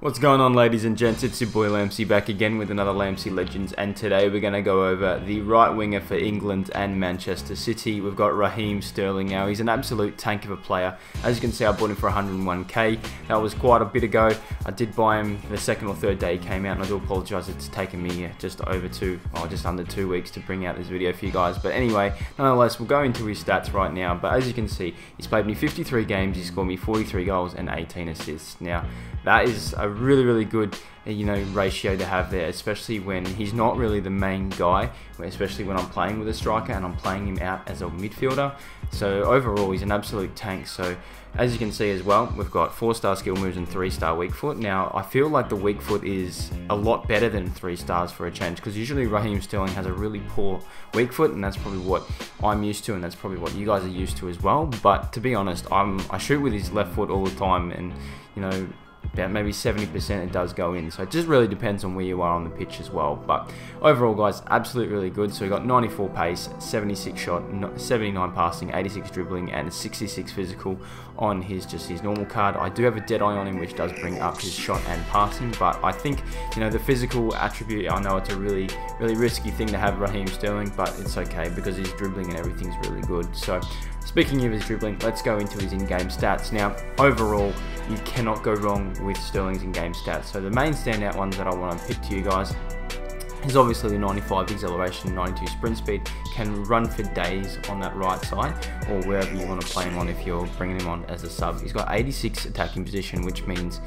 What's going on, ladies and gents? It's your boy Lampzy back again with another Lampzy Legends, and today we're going to go over the right winger for England and Manchester City. We've got Raheem Sterling now. He's an absolute tank of a player. As you can see, I bought him for 101k. That was quite a bit ago. I did buy him the second or third day he came out, and I do apologise. It's taken me just under 2 weeks to bring out this video for you guys. But anyway, nonetheless, we'll go into his stats right now. But as you can see, he's played me 53 games. He scored me 43 goals and 18 assists. Now, that is a really good ratio to have there, especially when he's not really the main guy, especially when I'm playing with a striker and I'm playing him out as a midfielder. So overall, he's an absolute tank. So as you can see as well, we've got 4-star skill moves and 3-star weak foot. Now, I feel like the weak foot is a lot better than 3 stars for a change, because usually Raheem Sterling has a really poor weak foot, and that's probably what I'm used to, and that's probably what you guys are used to as well. But to be honest, I shoot with his left foot all the time, and about maybe 70% it does go in, so it just really depends on where you are on the pitch as well. But overall, guys, absolutely really good. So we got 94 pace, 76 shot, 79 passing, 86 dribbling, and 66 physical on his normal card. I do have a dead eye on him, which does bring up his shot and passing, but I think the physical attribute, I know it's a really risky thing to have Raheem Sterling, but it's okay because his dribbling and everything's really good. So speaking of his dribbling, let's go into his in-game stats. Now, overall, you cannot go wrong with Sterling's in-game stats. So the main standout ones that I want to pick to you guys is obviously the 95 acceleration, 92 sprint speed, can run for days on that right side or wherever you want to play him on if you're bringing him on as a sub. He's got 86 attacking position, which means,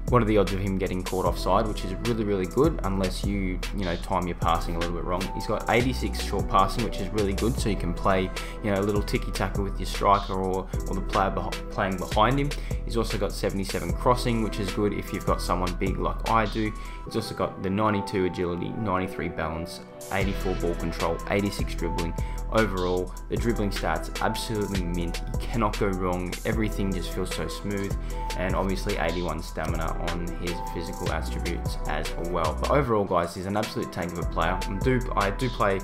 what are the odds of him getting caught offside, which is really good, unless you time your passing a little bit wrong. He's got 86 short passing, which is really good, so you can play a little ticky-taka with your striker or the player playing behind him. He's also got 77 crossing, which is good if you've got someone big like I do. He's also got the 92 agility, 93 balance, 84 ball control, 86 dribbling. Overall, the dribbling stats absolutely mint. You cannot go wrong. Everything just feels so smooth, and obviously 81 stamina on his physical attributes as well. But overall, guys, he's an absolute tank of a player. I do play,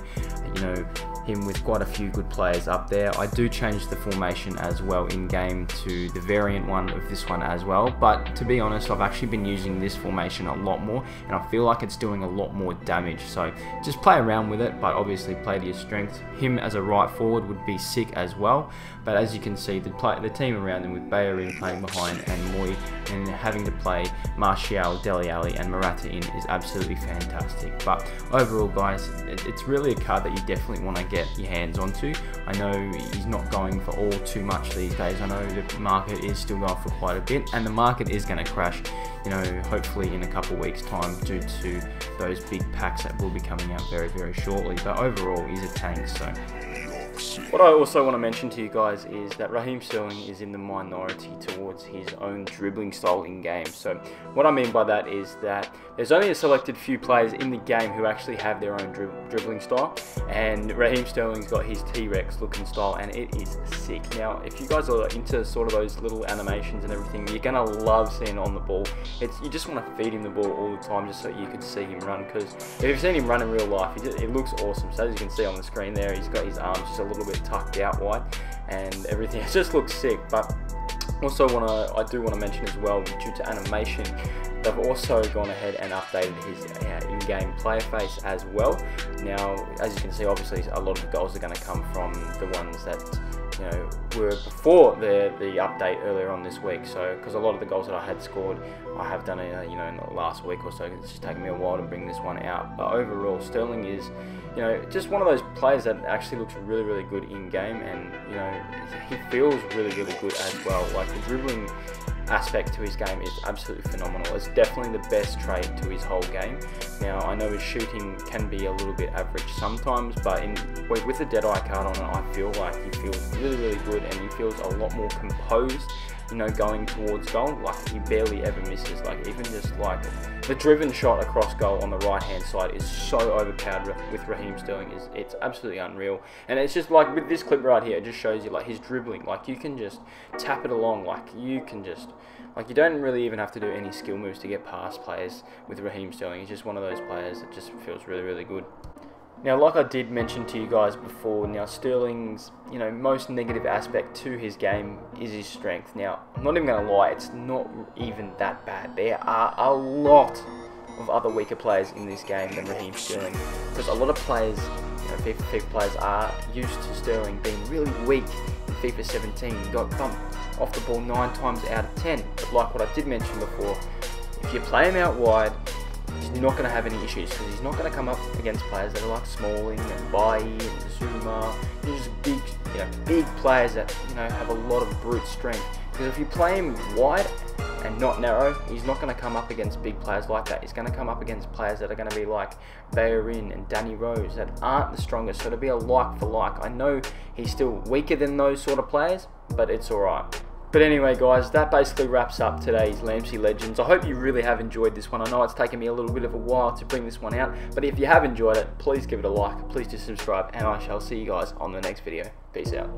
him with quite a few good players up there. I do change the formation as well in game to the variant one of this one as well, but to be honest, I've actually been using this formation a lot more, and I feel like it's doing a lot more damage. So just play around with it, but obviously play to your strengths. Him as a right forward would be sick as well, but as you can see, the team around him with Bayerin playing behind and Moy, and having to play Martial, Dele Alli and Morata in is absolutely fantastic. But overall, guys, it's really a card that you definitely want to get your hands onto. I know he's not going for all too much these days. I know the market is still going for quite a bit, and the market is going to crash, hopefully in a couple weeks time, due to those big packs that will be coming out very shortly. But overall, he's a tank. So what I also want to mention to you guys is that Raheem Sterling is in the minority towards his own dribbling style in game. So what I mean by that is that there's only a selected few players in the game who actually have their own dribbling style, and Raheem Sterling's got his T-Rex looking style, and it is sick. Now, if you guys are into sort of those little animations and everything, you're gonna love seeing on the ball. You just want to feed him the ball all the time just so you can see him run, because if you've seen him run in real life, it looks awesome. So as you can see on the screen there, he's got his arms just a little bit tucked out wide and everything. It just looks sick. But also I do want to mention as well, due to animation, they've also gone ahead and updated his in-game player face as well. Now, as you can see, obviously a lot of the goals are going to come from the ones that were before the update earlier on this week. So because a lot of the goals that I had scored, I have done it in the last week or so. It's just taken me a while to bring this one out. But overall, Sterling is just one of those players that actually looks really good in game, and he feels really good as well. Like, the dribbling aspect to his game is absolutely phenomenal. It's definitely the best trait to his whole game. Now, I know his shooting can be a little bit average sometimes, but with the Deadeye card on it, I feel like he feels really good, and he feels a lot more composed, going towards goal. Like, he barely ever misses. Like, even just like the driven shot across goal on the right hand side is so overpowered with Raheem Sterling. It's absolutely unreal. And it's just like with this clip right here, it just shows you like his dribbling. Like, you can just tap it along. Like, you don't really even have to do any skill moves to get past players with Raheem Sterling. He's just one of those players that just feels really good. Now, like I did mention to you guys before, now Sterling's, most negative aspect to his game is his strength. Now, I'm not even going to lie, it's not even that bad. There are a lot of other weaker players in this game than Raheem Sterling, because a lot of players, FIFA players are used to Sterling being really weak in FIFA 17. He got bumped off the ball 9 times out of 10. But like what I did mention before, if you play him out wide, he's not going to have any issues, because he's not going to come up against players that are like Smalling and Bailly and Zuma. These big, big players that have a lot of brute strength. Because if you play him wide and not narrow, he's not going to come up against big players like that. He's going to come up against players that are going to be like Bellerin and Danny Rose, that aren't the strongest. So it'll be a like for like. I know he's still weaker than those sort of players, but it's alright. But anyway, guys, that basically wraps up today's Lampzy Legends. I hope you really have enjoyed this one. I know it's taken me a little bit of a while to bring this one out, but if you have enjoyed it, please give it a like, please do subscribe, and I shall see you guys on the next video. Peace out.